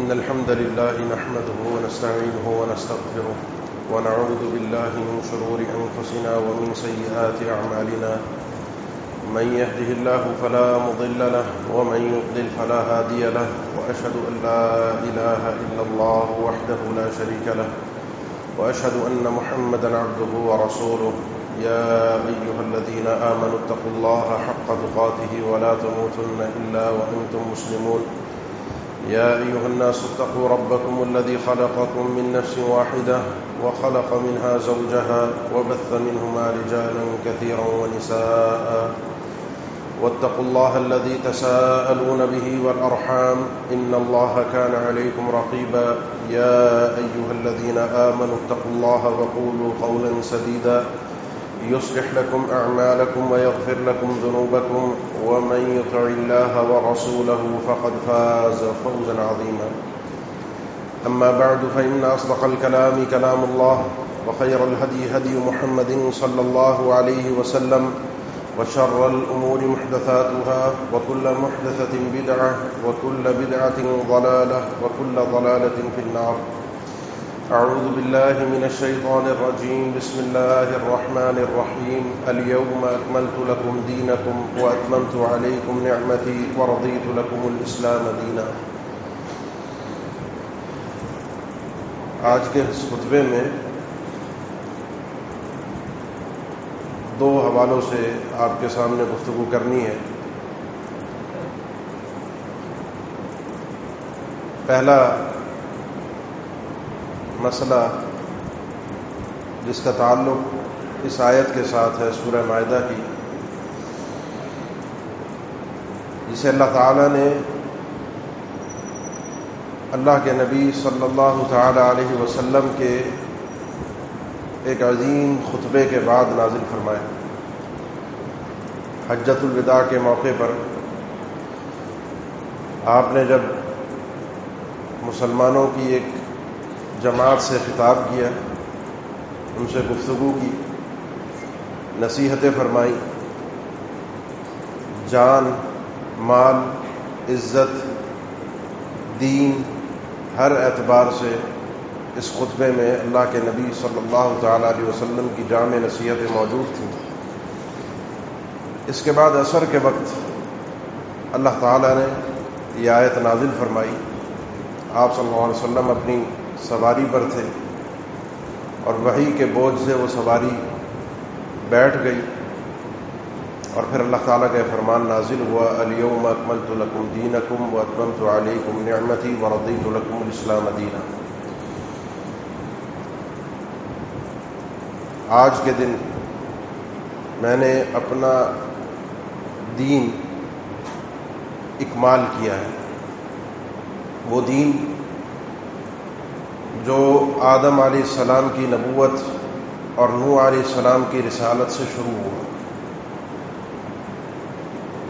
إن الحمد لله نحمده ونستعينه ونستغفره ونعوذ بالله من شرور أنفسنا ومن سيئات أعمالنا من يهده الله فلا مضل له ومن يضلل فلا هادي له وأشهد أن لا إله إلا الله وحده لا شريك له وأشهد أن محمدا عبده ورسوله يا أيها الذين آمنوا اتقوا الله حق تقاته ولا تموتن إلا وأنتم مسلمون يا أيها الناس اتقوا ربكم الذي خلقكم من نفس واحدة وخلق منها زوجها وبث منهما رجالا كثيرا ونساء واتقوا الله الذي تساءلون به والأرحام إن الله كان عليكم رقيبا يا أيها الذين آمنوا اتقوا الله وقولوا قولا سديدا يصلح لكم أعمالكم ويغفر لكم ذنوبكم ومن يطع الله ورسوله فقد فاز فوزا عظيما أما بعد فإن أصدق الكلام كلام الله وخير الهدي هدي محمد صلى الله عليه وسلم وشر الأمور محدثاتها وكل محدثة بدعة وكل بدعة ضلالة وكل ضلالة في النار أعوذ بالله من الشيطان الرجيم بسم الله الرحمن الرحيم اليوم أكملت لكم دينكم وأتممت عليكم نعمتي ورضيت لكم الإسلام دينا۔ آج کے اس خطبے میں دو حوالوں سے آپ کے سامنے گفتگو کرنی ہے۔ پہلا مسئلہ جس کا تعلق اس آیت کے ساتھ ہے سورہ مائدہ کی، جسے اللہ تعالیٰ نے اللہ کے نبی صلی اللہ تعالی علیہ وسلم کے ایک عظیم خطبے کے بعد نازل فرمایا۔ حجۃ الوداع کے موقع پر آپ نے جب مسلمانوں کی ایک جماعت سے خطاب کیا، ان سے گفتگو کی، نصیحتیں فرمائی، جان، مال، عزت، دین، ہر اعتبار سے اس خطبے میں اللہ کے نبی صلی اللہ تعالی علیہ وسلم کی جامع نصیحتیں موجود تھیں۔ اس کے بعد عصر کے وقت اللہ تعالی نے یہ آیت نازل فرمائی۔ آپ صلی اللہ علیہ وسلم اپنی سواری پر تھے اور وحی کے بوجھ سے وہ سواری بیٹھ گئی، اور پھر اللہ تعالیٰ کا فرمان نازل ہوا، الیوم اکملت لکم دینکم واتممت علیکم نعمتی ورضیت لکم الاسلام دینا۔ آج کے دن میں نے اپنا دین اکمال کیا ہے، وہ دین جو آدم علیہ السلام کی نبوت اور نوح علیہ السلام کی رسالت سے شروع ہوا۔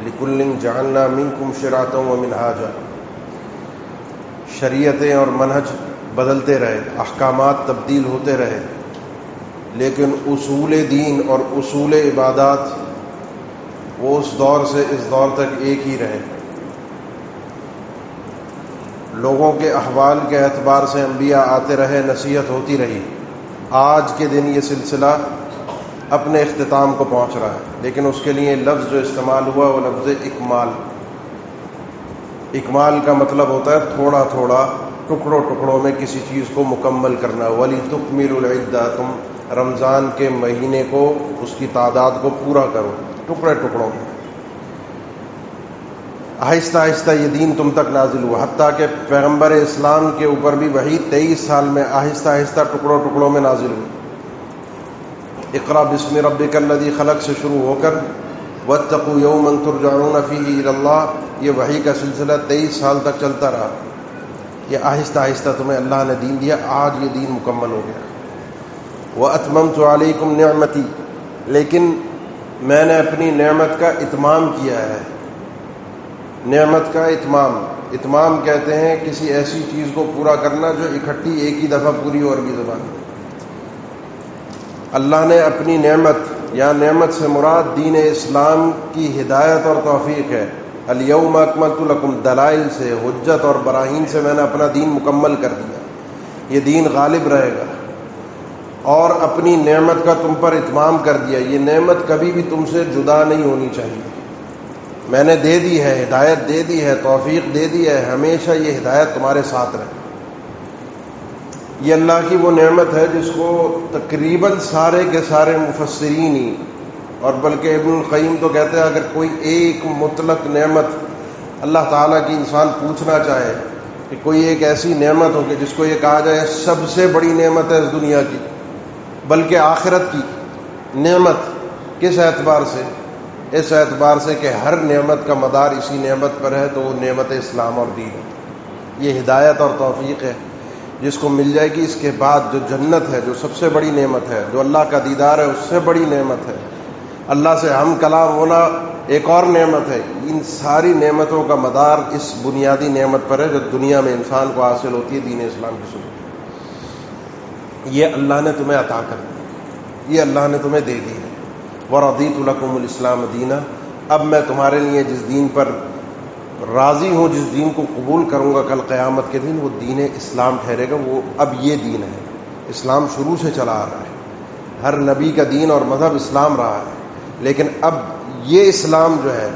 لِكُلٍّ جَعَلْنَا مِنْكُمْ شِرْعَةً وَمِنْهَاجًا، شریعتیں اور منہج بدلتے رہے، احکامات تبدیل ہوتے رہے، لیکن اصول دین اور اصول عبادات وہ اس دور سے اس دور تک ایک ہی رہے۔ لوگوں کے احوال کے اعتبار سے انبیاء آتے رہے، نصیحت ہوتی رہی۔ آج کے دن یہ سلسلہ اپنے اختتام کو پہنچ رہا ہے، لیکن اس کے لیے لفظ جو استعمال ہوا وہ لفظ اکمال۔ اکمال کا مطلب ہوتا ہے تھوڑا تھوڑا، ٹکڑوں ٹکڑوں میں کسی چیز کو مکمل کرنا۔ وَلِتُكْمِلُوا الْعِدَّةَ، تم رمضان کے مہینے کو، اس کی تعداد کو پورا کرو، ٹکڑے ٹکڑوں میں۔ آہستہ آہستہ یہ دین تم تک نازل ہوا، حتیٰ کہ پیغمبر اسلام کے اوپر بھی وحی 23 سال میں آہستہ آہستہ ٹکڑوں ٹکڑوں میں نازل ہوئی۔ اقرأ بسم ربک الذی خلق سے شروع ہو کر واتقوا یوما ترجعون فیہ الی اللہ، یہ وحی کا سلسلہ 23 سال تک چلتا رہا۔ یہ آہستہ آہستہ تمہیں اللہ نے دین دیا، آج یہ دین مکمل ہو گیا۔ واتممت علیکم نعمتی، لیکن میں نے اپنی نعمت کا اتمام کیا ہے۔ نعمت کا اتمام کہتے ہیں کسی ایسی چیز کو پورا کرنا جو اکٹھی ایک ہی دفعہ پوری ہو عربی زبان میں۔ اللہ نے اپنی نعمت یا نعمت سے مراد دین اسلام کی ہدایت اور توفیق ہے، الیوم اکملت لکم، دلائل سے، حجت اور براہین سے میں نے اپنا دین مکمل کر دیا، یہ دین غالب رہے گا، اور اپنی نعمت کا تم پر اتمام کر دیا، یہ نعمت کبھی بھی تم سے جدا نہیں ہونی چاہیے، میں نے دے دی ہے، ہدایت دے دی ہے، توفیق دے دی ہے، ہمیشہ یہ ہدایت تمہارے ساتھ رہے۔ یہ اللہ کی وہ نعمت ہے جس کو تقریباً سارے کے سارے مفسرین ہی، اور بلکہ ابن القیم تو کہتے ہیں اگر کوئی ایک مطلق نعمت اللہ تعالیٰ کی انسان پوچھنا چاہے کہ کوئی ایک ایسی نعمت ہو کہ جس کو یہ کہا جائے سب سے بڑی نعمت ہے اس دنیا کی، بلکہ آخرت کی نعمت، کس اعتبار سے؟ اس اعتبار سے کہ ہر نعمت کا مدار اسی نعمت پر ہے، تو وہ نعمت اسلام اور دین ہے۔ یہ ہدایت اور توفیق ہے جس کو مل جائے گی، اس کے بعد جو جنت ہے، جو سب سے بڑی نعمت ہے، جو اللہ کا دیدار ہے، اس سے بڑی نعمت ہے، اللہ سے ہم کلام ہونا ایک اور نعمت ہے۔ ان ساری نعمتوں کا مدار اس بنیادی نعمت پر ہے جو دنیا میں انسان کو حاصل ہوتی ہے، دین اسلام کی صورت۔ یہ اللہ نے تمہیں عطا کر دی، یہ اللہ نے تمہیں دے دی ہے۔ وَرَضِيتُ لَكُمُ الْإِسْلَامَ دِينًا، اب میں تمہارے لیے جس دین پر راضی ہوں، جس دین کو قبول کروں گا کل قیامت کے دن، وہ دین اسلام ٹھہرے گا۔ وہ اب یہ دین ہے، اسلام شروع سے چلا آ رہا ہے، ہر نبی کا دین اور مذہب اسلام رہا ہے، لیکن اب یہ اسلام جو ہے،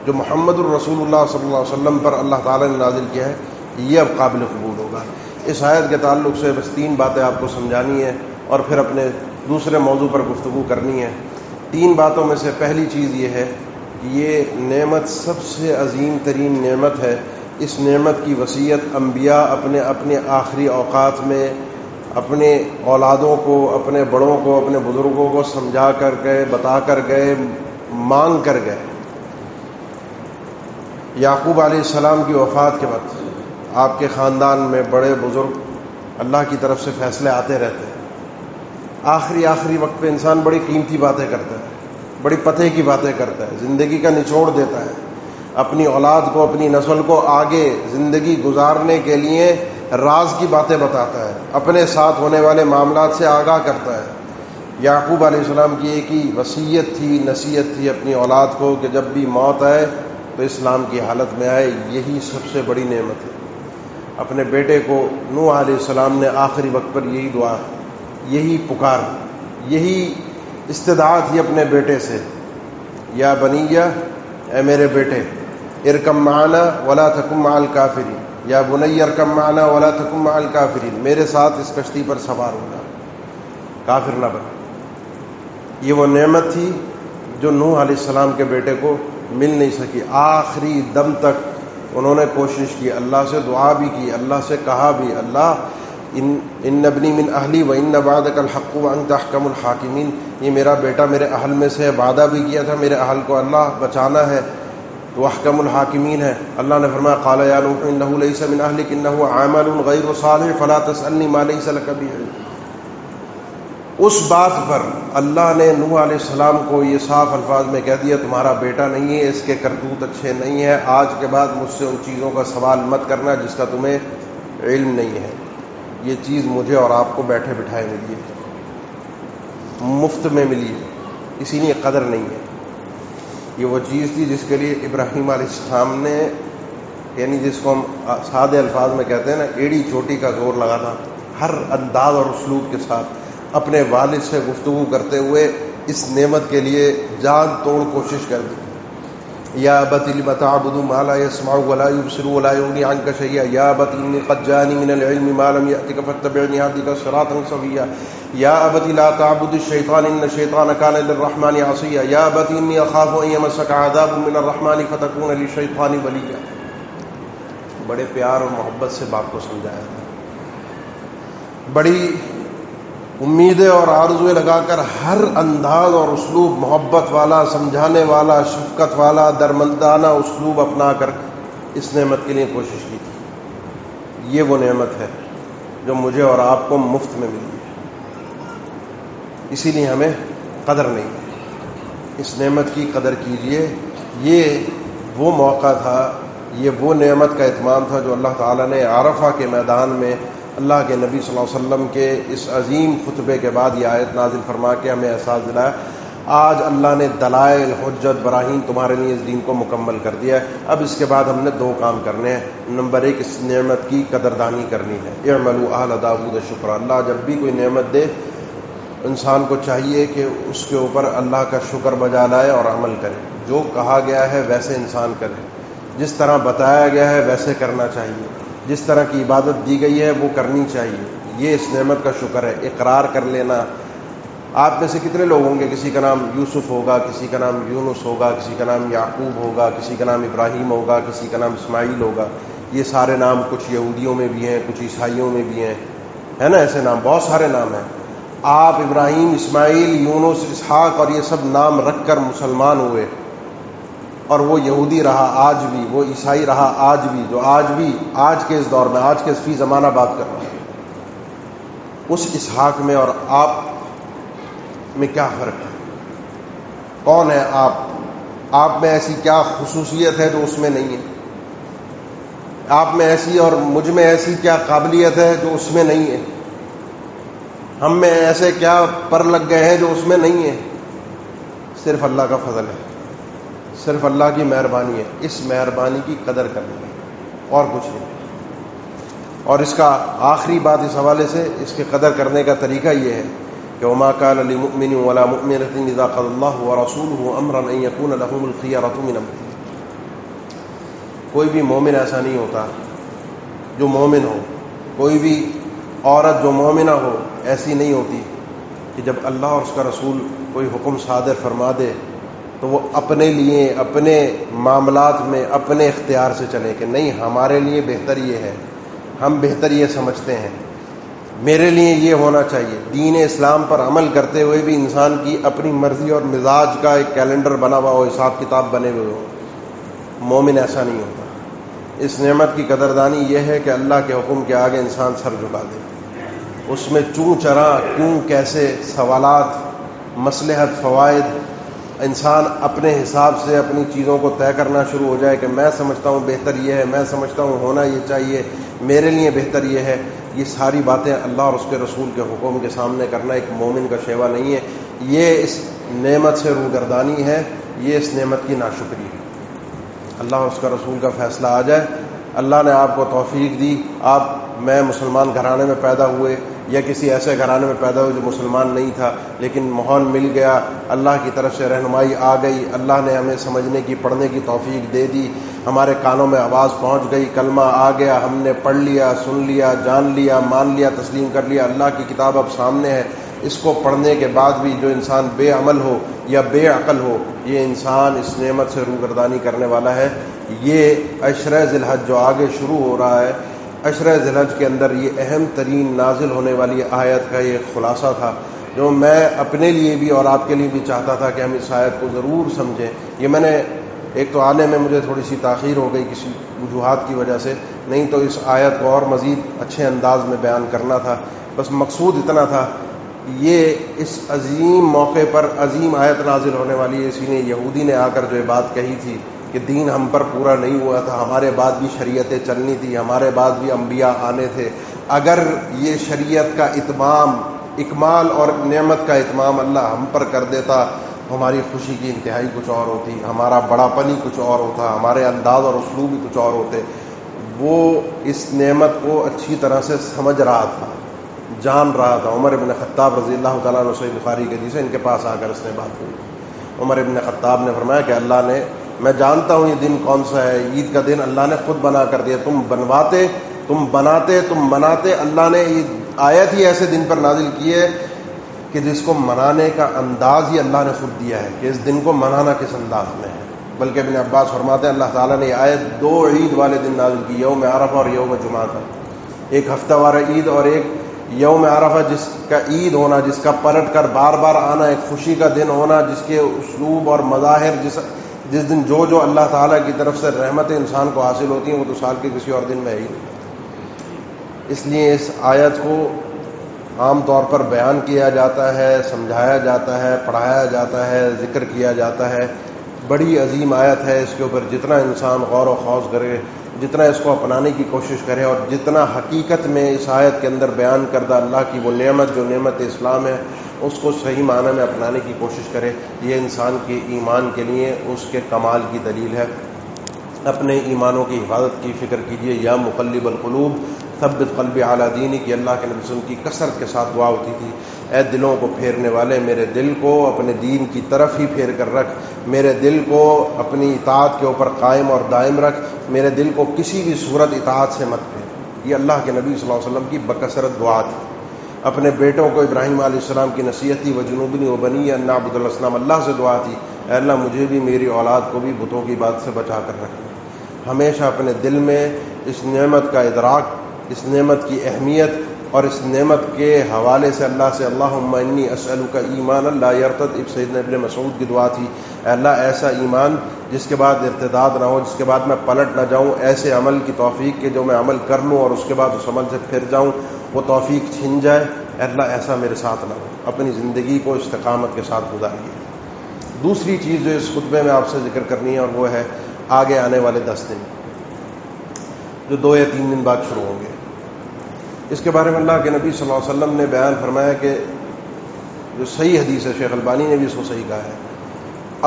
جو محمد الرسول اللہ صلی اللہ علیہ وسلم پر اللہ تعالیٰ نے نازل کیا ہے، یہ اب قابل قبول ہوگا۔ اس آیت کے تعلق سے بس 3 باتیں آپ کو سمجھانی ہیں اور پھر اپنے دوسرے موضوع پر گفتگو کرنی ہے۔ 3 باتوں میں سے پہلی چیز یہ ہے کہ یہ نعمت سب سے عظیم ترین نعمت ہے۔ اس نعمت کی وصیت انبیاء اپنے آخری اوقات میں اپنے اولادوں کو، اپنے بڑوں کو، اپنے بزرگوں کو سمجھا کر گئے، بتا کر گئے، مانگ کر گئے۔ یعقوب علیہ السلام کی وفات کے وقت آپ کے خاندان میں بڑے بزرگ اللہ کی طرف سے فیصلے آتے رہتے ہیں۔ آخری وقت پہ انسان بڑی قیمتی باتیں کرتا ہے، بڑی پتے کی باتیں کرتا ہے، زندگی کا نچوڑ دیتا ہے، اپنی اولاد کو، اپنی نسل کو آگے زندگی گزارنے کے لیے راز کی باتیں بتاتا ہے، اپنے ساتھ ہونے والے معاملات سے آگاہ کرتا ہے۔ یعقوب علیہ السلام کی ایک ہی وصیت تھی، نصیحت تھی اپنی اولاد کو کہ جب بھی موت آئے تو اسلام کی حالت میں آئے، یہی سب سے بڑی نعمت ہے۔ اپنے بیٹے کو نوح علیہ السلام نے آخری وقت پر یہی دعا، یہی پکار، یہی استدعا تھی اپنے بیٹے سے، یا بنیہ، اے میرے بیٹے، ارکم معنا ولا تکن مع الکافرین، یا بنی ارکم معنا ولا تکن مع الکافرین، میرے ساتھ اس کشتی پر سوار ہونا، کافر نہ بن۔ یہ وہ نعمت تھی جو نوح علیہ السلام کے بیٹے کو مل نہیں سکی۔ آخری دم تک انہوں نے کوشش کی، اللہ سے دعا بھی کی، اللہ سے کہا بھی، اللہ ان ابنی من اہلی و ان وعدک الحق وانت احکم الحاکمین، یہ میرا بیٹا میرے اہل میں سے ہے، وعدہ بھی کیا تھا میرے اہل کو اللہ بچانا ہے، تو احکم الحاکمین ہے۔ اللہ نے فرمایا قال یا نوح انہ لیس من اہلک انہ عامل غیر صالح فلا تسألنی ما لیس لک بہ علم۔ اس بات پر اللہ نے نوح علیہ السلام کو یہ صاف الفاظ میں کہہ دیا تمہارا بیٹا نہیں ہے، اس کے کرتوت اچھے نہیں ہے، آج کے بعد مجھ سے ان چیزوں کا سوال مت کرنا جس کا تمہیں علم نہیں ہے۔ یہ چیز مجھے اور آپ کو بیٹھے بٹھائے ملی ہے، مفت میں ملی ہے، اسی لیے قدر نہیں ہے۔ یہ وہ چیز تھی جس کے لیے ابراہیم علیہ السلام نے، یعنی جس کو ہم سادے الفاظ میں کہتے ہیں نا، ایڑی چوٹی کا زور لگانا، ہر انداز اور اسلوب کے ساتھ اپنے والد سے گفتگو کرتے ہوئے اس نعمت کے لیے جان توڑ کوشش کر دی۔ یا ابت لم تعبد ما لا يسمع ولا يبصر ولا يغني عنك شيئا یا ابت انی قد جاءنی من العلم ما لم يأتك فاتبعني اهدك صراطا سويا یا ابت لا تعبد الشيطان ان الشيطان كان للرحمن عصيا یا ابت انی اخاف ان يمسك عذاب من الرحمن فتكون للشيطان وليا۔ بڑے پیار اور محبت سے باپ کو سمجھایا تھا، بڑی امیدیں اور آرزویں لگا کر ہر انداز اور اسلوب محبت والا، سمجھانے والا، شفقت والا، درمندانہ اسلوب اپنا کر اس نعمت کے لیے کوشش کی تھی۔ یہ وہ نعمت ہے جو مجھے اور آپ کو مفت میں ملی ہے، اسی لیے ہمیں قدر نہیں ہے۔ اس نعمت کی قدر کیجیے۔ یہ وہ موقع تھا، یہ وہ نعمت کا اتمام تھا جو اللہ تعالیٰ نے عرفہ کے میدان میں اللہ کے نبی صلی اللہ علیہ وسلم کے اس عظیم خطبے کے بعد یہ آیت نازل فرما کے ہمیں احساس دلایا۔ آج اللہ نے دلائل حجت براہین تمہارے لیے اس دین کو مکمل کر دیا ہے. اب اس کے بعد ہم نے دو کام کرنے ہیں. نمبر ایک، اس نعمت کی قدردانی کرنی ہے. اعملوا آل داؤد شکرا. اللہ جب بھی کوئی نعمت دے انسان کو چاہیے کہ اس کے اوپر اللہ کا شکر بجا لائے اور عمل کرے. جو کہا گیا ہے ویسے انسان کرے، جس طرح بتایا گیا ہے ویسے کرنا چاہیے، جس طرح کی عبادت دی گئی ہے وہ کرنی چاہیے. یہ اس نعمت کا شکر ہے. اقرار کر لینا. آپ میں سے کتنے لوگ ہوں گے کسی کا نام یوسف ہوگا، کسی کا نام یونس ہوگا، کسی کا نام یعقوب ہوگا، کسی کا نام ابراہیم ہوگا، کسی کا نام اسماعیل ہوگا. یہ سارے نام کچھ یہودیوں میں بھی ہیں، کچھ عیسائیوں میں بھی ہیں، ہے نا؟ ایسے نام بہت سارے نام ہیں. آپ ابراہیم، اسماعیل، یونس، اسحاق اور یہ سب نام رکھ کر مسلمان ہوئے، اور وہ یہودی رہا آج بھی، وہ عیسائی رہا آج بھی، جو آج بھی آج کے اس دور میں، آج کے اس فی زمانہ بات کر رہا ہے. اس اسحاق میں اور آپ میں کیا فرق ہے؟ کون ہے آپ؟ آپ میں ایسی کیا خصوصیت ہے جو اس میں نہیں ہے؟ آپ میں ایسی اور مجھ میں ایسی کیا قابلیت ہے جو اس میں نہیں ہے؟ ہم میں ایسے کیا پر لگ گئے ہیں جو اس میں نہیں ہے؟ صرف اللہ کا فضل ہے، صرف اللہ کی مہربانی ہے. اس مہربانی کی قدر کرنی ہے اور کچھ نہیں. اور اس کا آخری بات اس حوالے سے، اس کی قدر کرنے کا طریقہ یہ ہے کہ وما كان لمؤمن ولا مؤمنة اذا قضى الله ورسوله امرا ان يكون لهم الخيرة من امرهم. کوئی بھی مومن ایسا نہیں ہوتا جو مومن ہو، کوئی بھی عورت جو مومنہ ہو ایسی نہیں ہوتی کہ جب اللہ اور اس کا رسول کوئی حکم صادر فرما دے تو وہ اپنے لیے، اپنے معاملات میں اپنے اختیار سے چلے کہ نہیں ہمارے لیے بہتر یہ ہے، ہم بہتر یہ سمجھتے ہیں، میرے لیے یہ ہونا چاہیے. دین اسلام پر عمل کرتے ہوئے بھی انسان کی اپنی مرضی اور مزاج کا ایک کیلنڈر بنا ہوا ہو، حساب کتاب بنے ہوئے ہو. مومن ایسا نہیں ہوتا. اس نعمت کی قدردانی یہ ہے کہ اللہ کے حکم کے آگے انسان سر جھکا دے. اس میں چوں چرا کیوں کیسے سوالات، مصلحت، فوائد، انسان اپنے حساب سے اپنی چیزوں کو طے کرنا شروع ہو جائے کہ میں سمجھتا ہوں بہتر یہ ہے، میں سمجھتا ہوں ہونا یہ چاہیے، میرے لیے بہتر یہ ہے. یہ ساری باتیں اللہ اور اس کے رسول کے حکم کے سامنے کرنا ایک مومن کا شیوا نہیں ہے. یہ اس نعمت سے روگردانی ہے، یہ اس نعمت کی ناشکری ہے. اللہ اور اس کا رسول کا فیصلہ آ جائے، اللہ نے آپ کو توفیق دی، میں مسلمان گھرانے میں پیدا ہوئے یا کسی ایسے گھرانے میں پیدا ہوئے جو مسلمان نہیں تھا، لیکن ماحول مل گیا، اللہ کی طرف سے رہنمائی آ گئی، اللہ نے ہمیں سمجھنے کی، پڑھنے کی توفیق دے دی، ہمارے کانوں میں آواز پہنچ گئی، کلمہ آ گیا، ہم نے پڑھ لیا، سن لیا، جان لیا، مان لیا، تسلیم کر لیا. اللہ کی کتاب اب سامنے ہے. اس کو پڑھنے کے بعد بھی جو انسان بے عمل ہو یا بے عقل ہو، یہ انسان اس نعمت سے روگردانی کرنے والا ہے. یہ عشرہ ذی الحج جو آگے شروع ہو رہا ہے، عشرہ ذی الحج کے اندر یہ اہم ترین نازل ہونے والی آیت کا یہ خلاصہ تھا جو میں اپنے لیے بھی اور آپ کے لیے بھی چاہتا تھا کہ ہم اس آیت کو ضرور سمجھیں. یہ میں نے ایک تو آنے میں مجھے تھوڑی سی تاخیر ہو گئی کسی وجوہات کی وجہ سے، نہیں تو اس آیت کو اور مزید اچھے انداز میں بیان کرنا تھا. بس مقصود اتنا تھا، یہ اس عظیم موقع پر عظیم آیت نازل ہونے والی ہے. اسی نے یہودی نے آ کر جو یہ بات کہی تھی کہ دین ہم پر پورا نہیں ہوا تھا، ہمارے بعد بھی شریعتیں چلنی تھی، ہمارے بعد بھی انبیاء آنے تھے، اگر یہ شریعت کا اتمام، اکمال اور نعمت کا اتمام اللہ ہم پر کر دیتا تو ہماری خوشی کی انتہائی کچھ اور ہوتی، ہمارا بڑا پنی کچھ اور ہوتا، ہمارے انداز اور اسلوب بھی کچھ اور ہوتے. وہ اس نعمت کو اچھی طرح سے سمجھ رہا تھا، جان رہا تھا. عمر بن خطاب رضی اللہ تعالیٰ عنہ، صحیح بخاری کے حدیث ہے، ان کے پاس آ کر اس نے بات ہوئی. عمر بن خطاب نے فرمایا کہ اللہ نے، میں جانتا ہوں یہ دن کون سا ہے، عید کا دن اللہ نے خود بنا کر دیا، تم بنواتے، تم بناتے، تم مناتے. اللہ نے یہ آیت ہی ایسے دن پر نازل کی ہے کہ جس کو منانے کا انداز ہی اللہ نے خود دیا ہے کہ اس دن کو منانا کس انداز میں ہے. بلکہ ابن عباس فرماتے ہیں اللہ تعالیٰ نے یہ آیت 2 عید والے دن نازل کی، یوم عرفہ اور یوم جمعہ کا. ایک ہفتہ وار عید اور ایک یوم عرفہ، جس کا عید ہونا، جس کا پلٹ کر بار بار آنا، ایک خوشی کا دن ہونا، جس کے اسلوب اور مظاہر، جس دن جو اللہ تعالیٰ کی طرف سے رحمتیں انسان کو حاصل ہوتی ہیں وہ تو سال کے کسی اور دن میں ہی نہیں. اس لیے اس آیت کو عام طور پر بیان کیا جاتا ہے، سمجھایا جاتا ہے، پڑھایا جاتا ہے، ذکر کیا جاتا ہے. بڑی عظیم آیت ہے. اس کے اوپر جتنا انسان غور و خوض کرے، جتنا اس کو اپنانے کی کوشش کرے، اور جتنا حقیقت میں اس آیت کے اندر بیان کردہ اللہ کی وہ نعمت جو نعمت اسلام ہے اس کو صحیح معنی میں اپنانے کی کوشش کرے. یہ انسان کے ایمان کے لیے اس کے کمال کی دلیل ہے. اپنے ایمانوں کی حفاظت کی فکر کیجیے. یا مقلب القلوب ثبت قلبی علی دینک. یہ اللہ کے نبی صلی اللہ علیہ وسلم کی کثرت کے ساتھ دعا ہوتی تھی. اے دلوں کو پھیرنے والے، میرے دل کو اپنے دین کی طرف ہی پھیر کر رکھ، میرے دل کو اپنی اطاعت کے اوپر قائم اور دائم رکھ، میرے دل کو کسی بھی صورت اطاعت سے مت پھیر. یہ اللہ کے نبی صلی اللہ علیہ وسلم کی بکثرت دعا تھی. اپنے بیٹوں کو ابراہیم علیہ السلام کی نصیحت تھی، وجنوبنی وبنی ان نعبد الاصنام. اللہ سے دعا تھی، اے اللہ مجھے بھی میری اولاد کو بھی بتوں کی بات سے بچا کر رکھنا. ہمیشہ اپنے دل میں اس نعمت کا ادراک، اس نعمت کی اہمیت اور اس نعمت کے حوالے سے اللہ سے اللہم انی اسألک ایمانا لا یرتد. سیدنا ابن مسعود کی دعا تھی، اے اللہ ایسا ایمان جس کے بعد ارتداد نہ ہو، جس کے بعد میں پلٹ نہ جاؤں، ایسے عمل کی توفیق کہ جو میں عمل کر لوں اور اس کے بعد اس عمل سے پھر جاؤں، وہ توفیق چھن جائے. اے اللہ ایسا میرے ساتھ نہ ہو. اپنی زندگی کو استقامت کے ساتھ گزاریے. دوسری چیز جو اس خطبے میں آپ سے ذکر کرنی ہے، اور وہ ہے آگے آنے والے 10 دن جو 2 یا 3 دن بعد شروع ہوں گے. اس کے بارے میں اللہ کے نبی صلی اللہ علیہ وسلم نے بیان فرمایا کہ جو صحیح حدیث ہے، شیخ البانی نے بھی اس کو صحیح کہا ہے،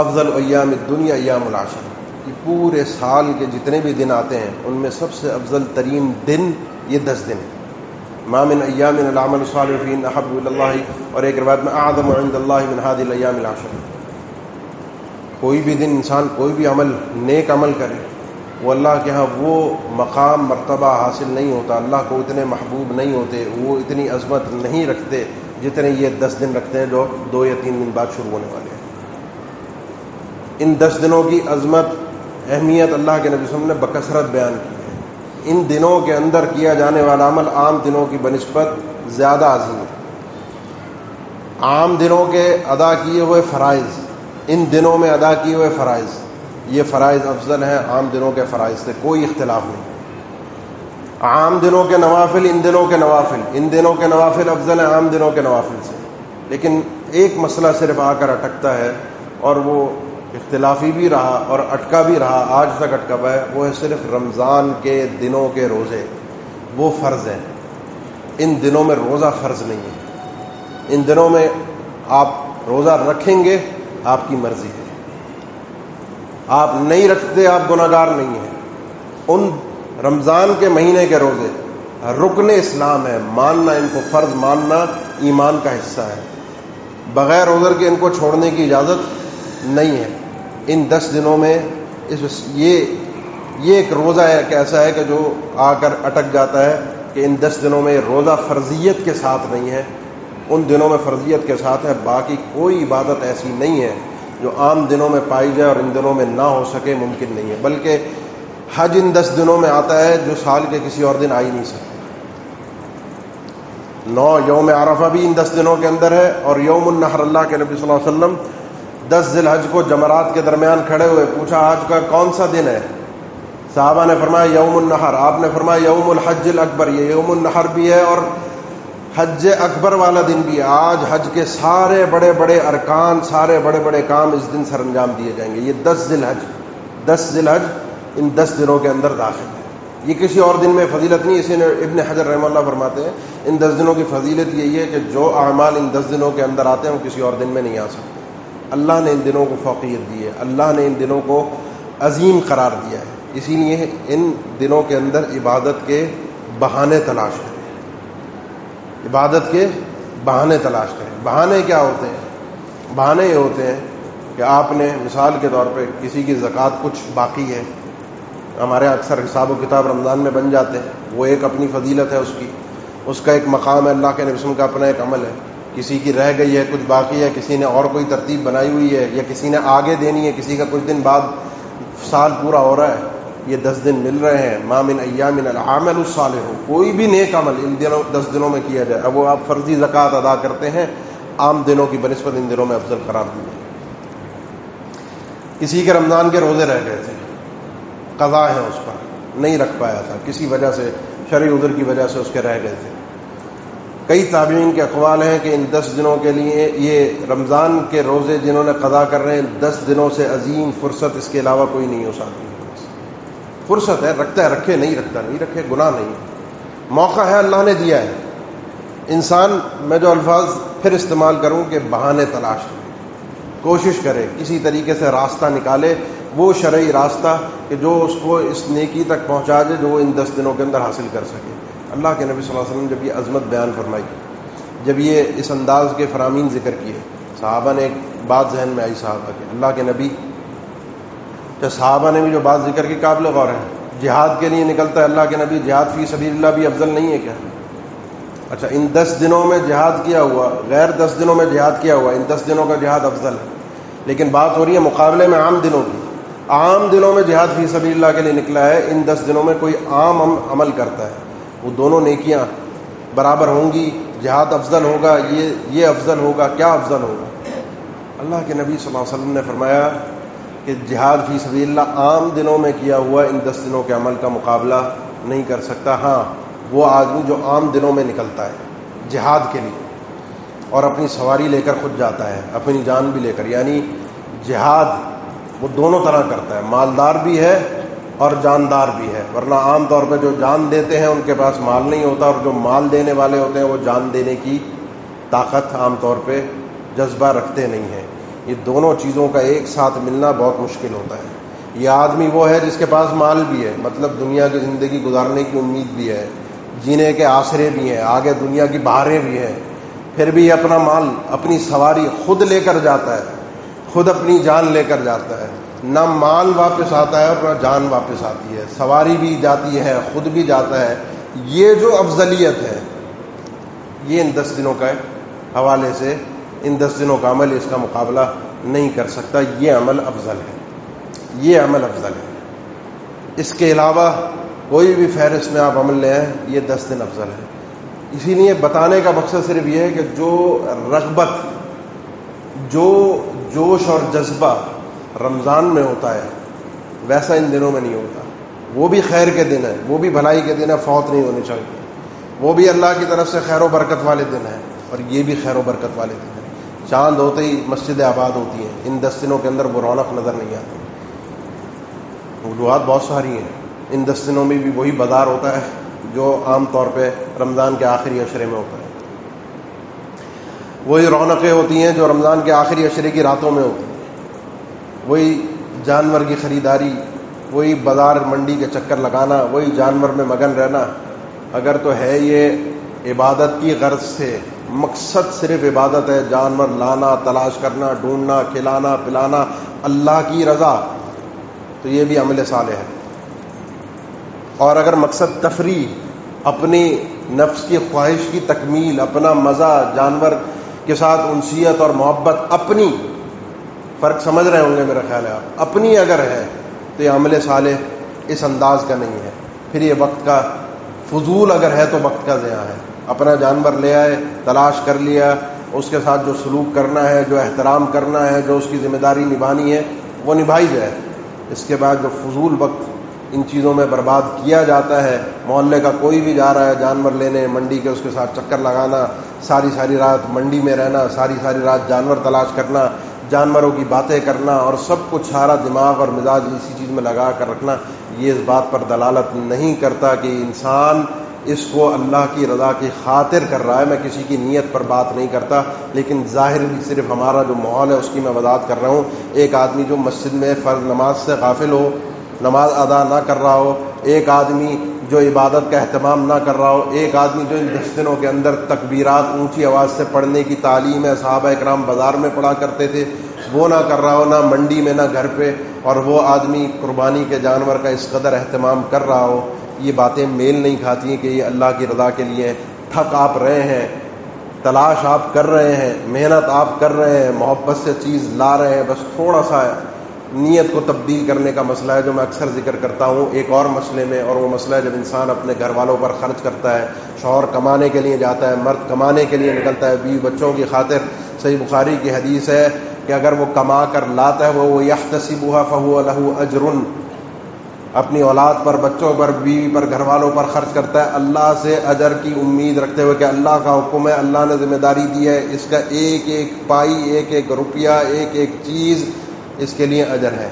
افضل ایام الدنیا ایام العشر. یہ پورے سال کے جتنے بھی دن آتے ہیں ان میں سب سے افضل ترین دن یہ 10 دن. ما من ایام العمل الصالح فیہن احب الی اللہ، اور ایک روایت میں اعظم عند اللہ من هذه الايام العشر. کوئی بھی دن انسان کوئی بھی عمل، نیک عمل کرے، وہ اللہ کے ہاں وہ مقام مرتبہ حاصل نہیں ہوتا، اللہ کو اتنے محبوب نہیں ہوتے، وہ اتنی عظمت نہیں رکھتے جتنے یہ 10 دن رکھتے ہیں جو 2 یا 3 دن بعد شروع ہونے والے ہیں. ان 10 دنوں کی عظمت، اہمیت اللہ کے نبی صلی اللہ علیہ وسلم نے بکثرت بیان کی ہے. ان دنوں کے اندر کیا جانے والا عمل عام دنوں کی بنسبت زیادہ عظیم ہے. عام دنوں کے ادا کیے ہوئے فرائض، ان دنوں میں ادا کیے ہوئے فرائض، یہ فرائض افضل ہیں عام دنوں کے فرائض سے، کوئی اختلاف نہیں. عام دنوں کے نوافل، ان دنوں کے نوافل، ان دنوں کے نوافل افضل ہیں عام دنوں کے نوافل سے. لیکن ایک مسئلہ صرف آ کر اٹکتا ہے، اور وہ اختلافی بھی رہا اور اٹکا بھی رہا، آج تک اٹکا ہوا ہے، وہ ہے صرف رمضان کے دنوں کے روزے. وہ فرض ہیں. ان دنوں میں روزہ فرض نہیں ہے. ان دنوں میں آپ روزہ رکھیں گے آپ کی مرضی ہے، آپ نہیں رکھتے آپ گناہگار نہیں ہیں. ان رمضان کے مہینے کے روزے رکن اسلام ہے، ماننا، ان کو فرض ماننا ایمان کا حصہ ہے. بغیر عذر کے ان کو چھوڑنے کی اجازت نہیں ہے. ان 10 دنوں میں یہ ایک روزہ ایک ایسا ہے کہ جو آ کر اٹک جاتا ہے کہ ان 10 دنوں میں روزہ فرضیت کے ساتھ نہیں ہے، ان دنوں میں فرضیت کے ساتھ ہے. باقی کوئی عبادت ایسی نہیں ہے جو عام دنوں میں پائی جائے اور ان دنوں میں نہ ہو سکے، ممکن نہیں ہے. بلکہ حج ان 10 دنوں میں آتا ہے جو سال کے کسی اور دن آ ہی نہیں سکتا. 9 یوم عرفہ بھی ان 10 دنوں کے اندر ہے، اور یوم النحر اللہ کے نبی صلی اللہ علیہ وسلم 10 ذی الحج کو جمرات کے درمیان کھڑے ہوئے، پوچھا آج کا کون سا دن ہے؟ صحابہ نے فرمایا یوم النحر. آپ نے فرمایا یوم الحج الاکبر. یہ یوم النحر بھی ہے اور حج اکبر والا دن بھی ہے. آج حج کے سارے بڑے بڑے ارکان، سارے بڑے بڑے کام اس دن سر انجام دیے جائیں گے. یہ 10 ذی الحج ان 10 دنوں کے اندر داخل ہے. یہ کسی اور دن میں فضیلت نہیں. اسی نے ابن حجر رحمہ اللہ فرماتے ہیں ان 10 دنوں کی فضیلت یہی ہے کہ جو اعمال ان 10 دنوں کے اندر آتے ہیں وہ کسی اور دن میں نہیں آ سکتے. اللہ نے ان دنوں کو فوقیت دی ہے، اللہ نے ان دنوں کو عظیم قرار دیا ہے. اسی لیے ان دنوں کے اندر عبادت کے بہانے تلاش کریں. عبادت کے بہانے تلاش کریں. بہانے کیا ہوتے ہیں؟ بہانے یہ ہوتے ہیں کہ آپ نے مثال کے طور پہ کسی کی زکوٰۃ کچھ باقی ہے، ہمارے اکثر حساب و کتاب رمضان میں بن جاتے ہیں، وہ ایک اپنی فضیلت ہے، اس کا ایک مقام ہے، اللہ کے نبی صلی اللہ علیہ وسلم کا اپنا ایک عمل ہے. کسی کی رہ گئی ہے، کچھ باقی ہے، کسی نے اور کوئی ترتیب بنائی ہوئی ہے، یا کسی نے آگے دینی ہے، کسی کا کچھ دن بعد سال پورا ہو رہا ہے، یہ 10 دن مل رہے ہیں. ما من ایام العمل الصالح، کوئی بھی نیک عمل ان دنوں 10 دنوں میں کیا جائے. اب وہ آپ فرضی زکوٰۃ ادا کرتے ہیں، عام دنوں کی بنسبت ان دنوں میں افضل قرار دی ہے. کسی کے رمضان کے روزے رہ گئے تھے، قضا ہے اس پر، نہیں رکھ پایا تھا کسی وجہ سے، شرعی عذر کی وجہ سے اس کے رہ گئے تھے. کئی تابعین کے اقوال ہیں کہ ان 10 دنوں کے لیے یہ رمضان کے روزے جنہوں نے قضا کر رہے ہیں، 10 دنوں سے عظیم فرصت اس کے علاوہ کوئی نہیں ہو سکتی. فرصت ہے، رکھتا ہے رکھے، نہیں رکھتا نہیں رکھے، گناہ نہیں ہے، موقع ہے اللہ نے دیا ہے. انسان، میں جو الفاظ پھر استعمال کروں کہ بہانے تلاش کرے، کوشش کرے کسی طریقے سے راستہ نکالے، وہ شرعی راستہ کہ جو اس کو اس نیکی تک پہنچا دے جو وہ ان 10 دنوں کے اندر حاصل کر سکے۔ اللہ کے نبی صلی اللہ علیہ وسلم جب یہ عظمت بیان فرمائی، جب یہ اس انداز کے فرامین ذکر کیے، صحابہ نے ایک بات ذہن میں آئی صحابہ کے، اللہ کے نبی، تو صحابہ نے بھی جو بات ذکر کی قابل غور ہے، جہاد کے لیے نکلتا ہے اللہ کے نبی، جہاد فی سبیل اللہ بھی افضل نہیں ہے کیا؟ اچھا، ان 10 دنوں میں جہاد کیا ہوا، غیر 10 دنوں میں جہاد کیا ہوا، ان 10 دنوں کا جہاد افضل ہے، لیکن بات ہو رہی ہے مقابلے میں عام دنوں کی۔ عام دنوں میں جہاد فی سبیل اللہ کے لیے نکلا ہے، ان 10 دنوں میں کوئی عام عمل کرتا ہے، وہ دونوں نیکیاں برابر ہوں گی، جہاد افضل ہوگا، یہ افضل ہوگا، کیا افضل ہوگا؟ اللہ کے نبی صلی اللہ علیہ وسلم نے فرمایا کہ جہاد فی سبیل اللہ عام دنوں میں کیا ہوا ان 10 دنوں کے عمل کا مقابلہ نہیں کر سکتا۔ ہاں، وہ آدمی جو عام دنوں میں نکلتا ہے جہاد کے لیے اور اپنی سواری لے کر خود جاتا ہے، اپنی جان بھی لے کر، یعنی جہاد وہ دونوں طرح کرتا ہے، مالدار بھی ہے اور جاندار بھی ہے، ورنہ عام طور پہ جو جان دیتے ہیں ان کے پاس مال نہیں ہوتا، اور جو مال دینے والے ہوتے ہیں وہ جان دینے کی طاقت عام طور پہ جذبہ رکھتے نہیں ہیں۔ یہ دونوں چیزوں کا ایک ساتھ ملنا بہت مشکل ہوتا ہے۔ یہ آدمی وہ ہے جس کے پاس مال بھی ہے، مطلب دنیا کی زندگی گزارنے کی امید بھی ہے، جینے کے آسرے بھی ہیں، آگے دنیا کی بہاریں بھی ہیں، پھر بھی اپنا مال، اپنی سواری خود لے کر جاتا ہے، خود اپنی جان لے کر جاتا ہے، نہ مال واپس آتا ہے اور نہ جان واپس آتی ہے، سواری بھی جاتی ہے، خود بھی جاتا ہے۔ یہ جو افضلیت ہے یہ ان 10 دنوں کا حوالے سے، ان 10 دنوں کا عمل اس کا مقابلہ نہیں کر سکتا، یہ عمل افضل ہے، یہ عمل افضل ہے۔ اس کے علاوہ کوئی بھی فہرست میں آپ عمل لے آئیں، یہ 10 دن افضل ہے۔ اسی لیے بتانے کا مقصد صرف یہ ہے کہ جو رغبت، جو جوش اور جذبہ رمضان میں ہوتا ہے ویسا ان دنوں میں نہیں ہوتا۔ وہ بھی خیر کے دن ہیں، وہ بھی بھلائی کے دن ہیں، فوت نہیں ہونے چاہیے، وہ بھی اللہ کی طرف سے خیر و برکت والے دن ہیں، اور یہ بھی خیر و برکت والے دن ہیں۔ چاند ہوتے ہی مسجدیں آباد ہوتی ہیں، ان 10 دنوں کے اندر وہ رونق نظر نہیں آتی۔ وجوہات بہت ساری ہیں، ان 10 دنوں میں بھی وہی بازار ہوتا ہے جو عام طور پہ رمضان کے آخری عشرے میں ہوتا ہے، وہی رونقیں ہوتی ہیں جو رمضان کے آخری عشرے کی راتوں میں ہوتی ہیں، وہی جانور کی خریداری، وہی بازار منڈی کے چکر لگانا، وہی جانور میں مگن رہنا۔ اگر تو ہے یہ عبادت کی غرض سے، مقصد صرف عبادت ہے، جانور لانا، تلاش کرنا، ڈھونڈنا، کھلانا پلانا، اللہ کی رضا، تو یہ بھی عمل صالح ہے۔ اور اگر مقصد تفریح، اپنی نفس کی خواہش کی تکمیل، اپنا مزہ، جانور کے ساتھ انسیت اور محبت، اپنی، فرق سمجھ رہے ہوں گے میرا خیال ہے آپ، اپنی اگر ہے تو یہ عمل صالح اس انداز کا نہیں ہے، پھر یہ وقت کا فضول اگر ہے تو وقت کا ضیاع ہے۔ اپنا جانور لے آئے، تلاش کر لیا، اس کے ساتھ جو سلوک کرنا ہے، جو احترام کرنا ہے، جو اس کی ذمہ داری نبھانی ہے وہ نبھائی جائے۔ اس کے بعد جو فضول وقت ان چیزوں میں برباد کیا جاتا ہے، محلے کا کوئی بھی جا رہا ہے جانور لینے منڈی کے، اس کے ساتھ چکر لگانا، ساری ساری رات منڈی میں رہنا، ساری ساری رات جانور تلاش کرنا، جانوروں کی باتیں کرنا، اور سب کچھ سارا دماغ اور مزاج اسی چیز میں لگا کر رکھنا، یہ اس بات پر دلالت نہیں کرتا کہ انسان اس کو اللہ کی رضا کی خاطر کر رہا ہے۔ میں کسی کی نیت پر بات نہیں کرتا، لیکن ظاہر بھی صرف ہمارا جو ماحول ہے اس کی میں وضاحت کر رہا ہوں۔ ایک آدمی جو مسجد میں فرض نماز سے غافل ہو، نماز ادا نہ کر رہا ہو، ایک آدمی جو عبادت کا اہتمام نہ کر رہا ہو، ایک آدمی جو ان 10 دنوں کے اندر تکبیرات اونچی آواز سے پڑھنے کی تعلیم ہے، صحابہ اکرام بازار میں پڑھا کرتے تھے، وہ نہ کر رہا ہو، نہ منڈی میں نہ گھر پہ، اور وہ آدمی قربانی کے جانور کا اس قدر اہتمام کر رہا ہو، یہ باتیں میل نہیں کھاتی ہیں کہ یہ اللہ کی رضا کے لیے تھک آپ رہے ہیں، تلاش آپ کر رہے ہیں، محنت آپ کر رہے ہیں، محبت سے چیز لا رہے ہیں، بس تھوڑا سا نیت کو تبدیل کرنے کا مسئلہ ہے جو میں اکثر ذکر کرتا ہوں ایک اور مسئلے میں، اور وہ مسئلہ ہے جب انسان اپنے گھر والوں پر خرچ کرتا ہے، شوہر کمانے کے لیے جاتا ہے، مرد کمانے کے لیے نکلتا ہے بیوی بچوں کی خاطر۔ صحیح بخاری کی حدیث ہے کہ اگر وہ کما کر لاتا ہے وہ یحتسبها فهو له اجر، اپنی اولاد پر، بچوں پر، بیوی پر، گھر والوں پر خرچ کرتا ہے اللہ سے اجر کی امید رکھتے ہوئے کہ اللہ کا حکم ہے، اللہ نے ذمہ داری دی ہے، اس کا ایک ایک پائی، ایک ایک روپیہ، ایک ایک چیز اس کے لیے اجر ہے۔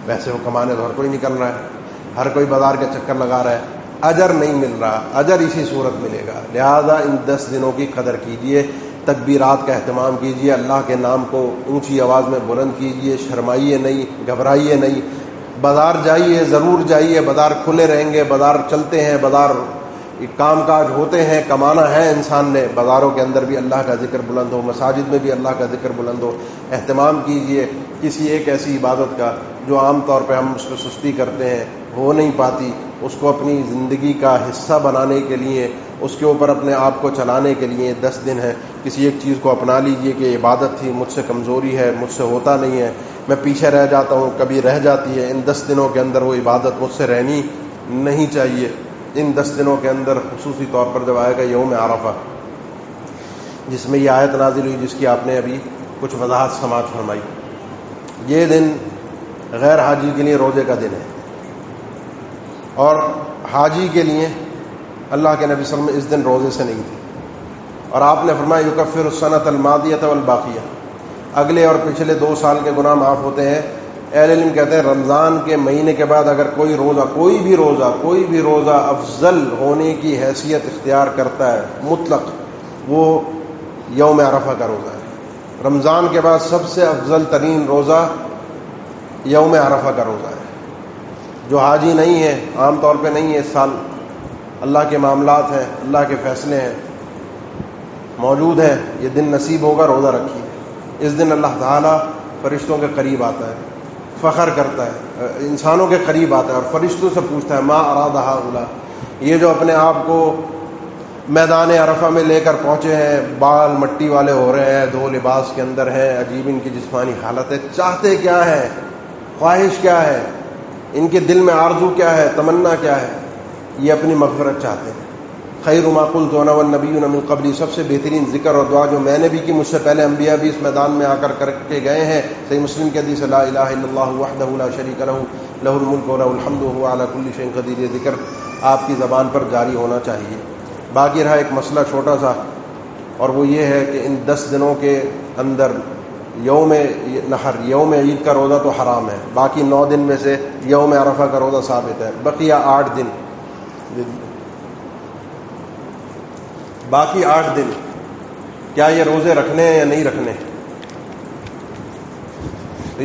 ویسے وہ کمانے تو ہر کوئی نکل رہا ہے، ہر کوئی بازار کے چکر لگا رہا ہے، اجر نہیں مل رہا، اجر اسی صورت ملے گا۔ لہذا ان 10 دنوں کی قدر کیجئے، تکبیرات کا اہتمام کیجئے، اللہ کے نام کو اونچی آواز میں بلند کیجئے، شرمائیے نہیں، گھبرائیے نہیں۔ بازار جائیے، ضرور جائیے، بازار کھلے رہیں گے، بازار چلتے ہیں، بازار کام کاج ہوتے ہیں، کمانا ہے انسان نے، بازاروں کے اندر بھی اللہ کا ذکر بلند ہو، مساجد میں بھی اللہ کا ذکر بلند ہو۔ اہتمام کیجئے کسی ایک ایسی عبادت کا جو عام طور پہ ہم اس پہ سستی کرتے ہیں، ہو نہیں پاتی، اس کو اپنی زندگی کا حصہ بنانے کے لیے، اس کے اوپر اپنے آپ کو چلانے کے لیے 10 دن ہے، کسی ایک چیز کو اپنا لیجئے کہ عبادت تھی، مجھ سے کمزوری ہے، مجھ سے ہوتا نہیں ہے، میں پیچھے رہ جاتا ہوں، کبھی رہ جاتی ہے۔ ان 10 دنوں کے اندر وہ عبادت مجھ سے رہنی نہیں چاہیے۔ ان 10 دنوں کے اندر خصوصی طور پر جب آئے گا یوم عرفہ، جس میں یہ آیت نازل ہوئی جس کی آپ نے ابھی کچھ وضاحت سماعت فرمائی، یہ دن غیر حاجی کے لیے روزے کا دن ہے، اور حاجی کے لیے اللہ کے نبی صلی اللہ علیہ وسلم اس دن روزے سے نہیں تھے، اور آپ نے فرمایا یکفر السنۃ الماضیۃ والباقیہ، اگلے اور پچھلے 2 سال کے گناہ معاف ہوتے ہیں۔ اہل علم کہتے ہیں رمضان کے مہینے کے بعد اگر کوئی بھی روزہ افضل ہونے کی حیثیت اختیار کرتا ہے مطلق، وہ یوم عرفہ کا روزہ ہے۔ رمضان کے بعد سب سے افضل ترین روزہ یوم عرفہ کا روزہ ہے۔ جو حاجی نہیں ہے، عام طور پہ نہیں ہے، اس سال اللہ کے معاملات ہیں، اللہ کے فیصلے ہیں، موجود ہیں، یہ دن نصیب ہوگا، روزہ رکھیے۔ اس دن اللہ تعالیٰ فرشتوں کے قریب آتا ہے، فخر کرتا ہے، انسانوں کے قریب آتا ہے اور فرشتوں سے پوچھتا ہے ما اراد ہؤلاء، یہ جو اپنے آپ کو میدان عرفہ میں لے کر پہنچے ہیں، بال مٹی والے ہو رہے ہیں، 2 لباس کے اندر ہیں، عجیب ان کی جسمانی حالت ہے، چاہتے کیا ہے، خواہش کیا ہے، ان کے دل میں آرزو کیا ہے، تمنا کیا ہے؟ یہ اپنی مغفرت چاہتے ہیں۔ خیر ما قلت انا والنبیون من قبلی، سب سے بہترین ذکر اور دعا جو میں نے بھی کی، مجھ سے پہلے انبیاء بھی اس میدان میں آ کر کے گئے ہیں۔ صحیح مسلم کی حدیث لا الہ الا اللہ وحدہ لا شریک لہ لہ الملک و لہ الحمد وهو علی کل شیء قدیر، یہ ذکر آپ کی زبان پر جاری ہونا چاہیے۔ باقی رہا ایک مسئلہ چھوٹا سا، اور وہ یہ ہے کہ ان 10 دنوں کے اندر یوم نحر، یوم عید کا روزہ تو حرام ہے، باقی 9 دن میں سے یوم عرفہ کا روزہ ثابت ہے، بقیہ 8 دن، باقی 8 دن کیا یہ روزے رکھنے ہیں یا نہیں رکھنے؟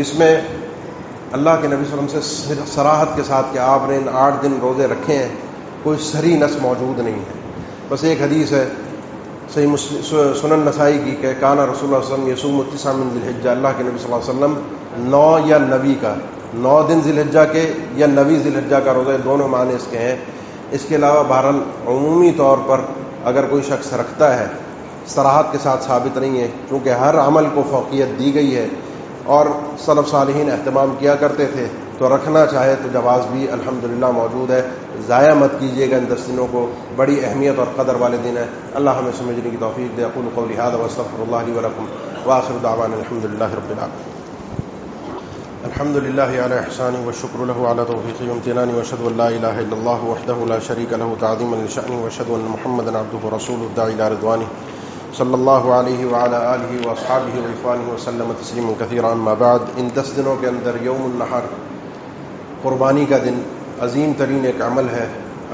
اس میں اللہ کے نبی صلی اللہ علیہ وسلم سے صراحت کے ساتھ کہ آپ نے ان 8 دن روزے رکھے ہیں، کوئی صریح نص موجود نہیں ہے۔ بس ایک حدیث ہے صحیح سنن نسائی کی کہ کانا رسول اللہ صلی اللہ علیہ وسلم یصوم 9 من ذی الحجہ، اللہ کے نبی صلی اللہ علیہ وسلم 9 یا 9 کا، 9 دن ذی الحجہ کے یا 9 ذی الحجہ کا روزہ، دونوں معنی اس کے ہیں۔ اس کے علاوہ بہرحال عمومی طور پر اگر کوئی شخص رکھتا ہے، صراحت کے ساتھ ثابت نہیں ہے، کیونکہ ہر عمل کو فوقیت دی گئی ہے اور سلف صالحین اہتمام کیا کرتے تھے، تو رکھنا چاہے تو جواز بھی الحمدللہ موجود ہے۔ ضائع مت کیجیے گا ان 10 دنوں کو، بڑی اہمیت اور قدر والے دن ہیں۔ اللہ ہمیں سمجھنے کی توفیق دے۔ اقول قولی ھذا واستغفر اللہ لی ولکم وآخر دعوانا الحمدللہ رب العالمین۔ الحمد لله على إحسانه والشكر له على توفيقه وامتنانه وأشهد أن لا إله إلا الله وحده لا شريك له تعظيما لشأنه وأشهد أن محمدا عبده ورسوله الداعي إلى رضوانه صلى الله عليه وعلى آله وأصحابه وإخوانه وسلم تسليما كثيرا۔ أما بعد، ان 10 دنوں کے اندر یوم النحر، قربانی کا دن، عظیم ترین ایک عمل ہے،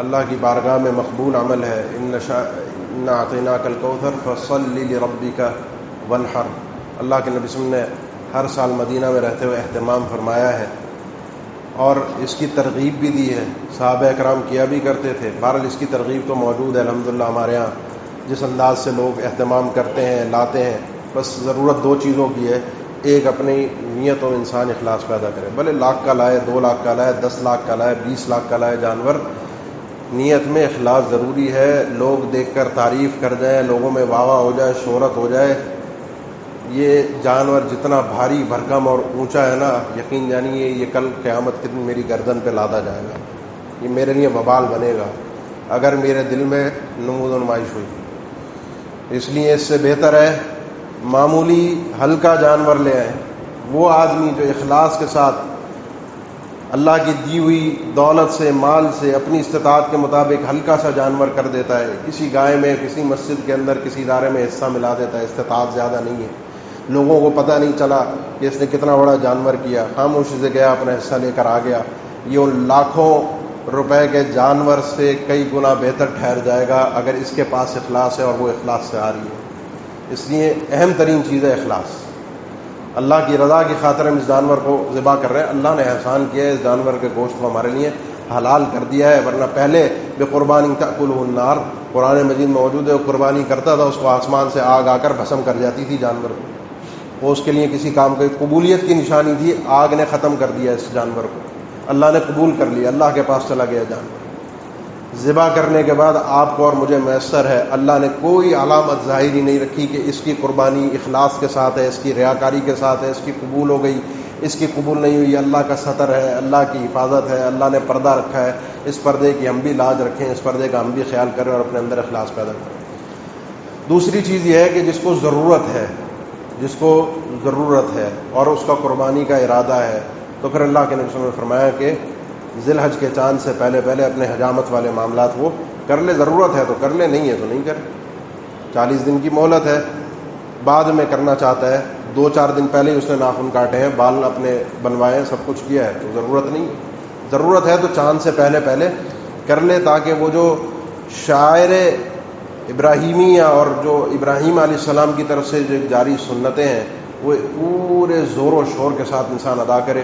اللہ کی بارگاہ میں مقبول عمل ہے۔ إنا أعطيناك الكوثر فصل لربك وانحر، اللہ کے نبی صلی اللہ علیہ وسلم نے ہر سال مدینہ میں رہتے ہوئے اہتمام فرمایا ہے اور اس کی ترغیب بھی دی ہے، صحابہ اکرام کیا بھی کرتے تھے۔ بہرحال اس کی ترغیب تو موجود ہے الحمدللہ ہمارے ہاں، جس انداز سے لوگ اہتمام کرتے ہیں، لاتے ہیں۔ بس ضرورت 2 چیزوں کی ہے، ایک اپنی نیتوں میں انسان اخلاص پیدا کرے، بھلے 1 لاکھ کا لائے، 2 لاکھ کا لائے، 10 لاکھ کا لائے، 20 لاکھ کا لائے جانور، نیت میں اخلاص ضروری ہے۔ لوگ دیکھ کر تعریف کر جائیں، لوگوں میں واہ واہ ہو جائے، شہرت ہو جائے، یہ جانور جتنا بھاری بھرکم اور اونچا ہے نا، یقین جانیے یہ کل قیامت کے دن میری گردن پہ لادا جائے گا، یہ میرے لیے وبال بنے گا اگر میرے دل میں نمود و نمائش ہوئی۔ اس لیے اس سے بہتر ہے معمولی ہلکا جانور لے آئیں۔ وہ آدمی جو اخلاص کے ساتھ اللہ کی دی ہوئی دولت سے، مال سے، اپنی استطاعت کے مطابق ہلکا سا جانور کر دیتا ہے، کسی گائے میں، کسی مسجد کے اندر، کسی ادارے میں حصہ ملا دیتا ہے، استطاعت زیادہ نہیں ہے، لوگوں کو پتہ نہیں چلا کہ اس نے کتنا بڑا جانور کیا، خاموشی سے گیا، اپنا حصہ لے کر آ گیا، یہ ان لاکھوں روپے کے جانور سے کئی گنا بہتر ٹھہر جائے گا اگر اس کے پاس اخلاص ہے اور وہ اخلاص سے آ رہی ہے۔ اس لیے اہم ترین چیز ہے اخلاص۔ اللہ کی رضا کی خاطر ہم اس جانور کو ذبح کر رہے ہیں، اللہ نے احسان کیا ہے، اس جانور کے گوشت کو ہمارے لیے حلال کر دیا ہے، ورنہ پہلے بقربان تأکلہ النار قرآن مجید میں موجود ہے، وہ قربانی کرتا تھا اس کو آسمان سے آگ آ کر بھسم کر جاتی تھی جانور کو، وہ اس کے لیے کسی کام کی قبولیت کی نشانی تھی، آگ نے ختم کر دیا اس جانور کو، اللہ نے قبول کر لیا، اللہ کے پاس چلا گیا جانور۔ ذبح کرنے کے بعد آپ کو اور مجھے میسر ہے، اللہ نے کوئی علامت ظاہری نہیں رکھی کہ اس کی قربانی اخلاص کے ساتھ ہے، اس کی ریاکاری کے ساتھ ہے، اس کی قبول ہو گئی، اس کی قبول نہیں ہوئی، اللہ کا ستر ہے، اللہ کی حفاظت ہے، اللہ نے پردہ رکھا ہے، اس پردے کی ہم بھی لاج رکھیں، اس پردے کا ہم بھی خیال کریں اور اپنے اندر اخلاص پیدا کریں۔ دوسری چیز یہ ہے کہ جس کو ضرورت ہے اور اس کا قربانی کا ارادہ ہے، تو پھر اللہ کے نبی صلی اللہ علیہ وسلم نے فرمایا کہ ذی الحج کے چاند سے پہلے اپنے حجامت والے معاملات وہ کر لے، ضرورت ہے تو کر لے، نہیں ہے تو نہیں کرے۔ 40 دن کی مہلت ہے، بعد میں کرنا چاہتا ہے، 2-4 دن پہلے ہی اس نے ناخن کاٹے ہیں، بال اپنے بنوائے ہیں، سب کچھ کیا ہے، تو ضرورت نہیں ہے۔ ضرورت ہے تو چاند سے پہلے کر لے، تاکہ وہ جو شاعر ابراہیمیہ اور جو ابراہیم علیہ السلام کی طرف سے جو جاری سنتیں ہیں وہ پورے زور و شور کے ساتھ انسان ادا کرے۔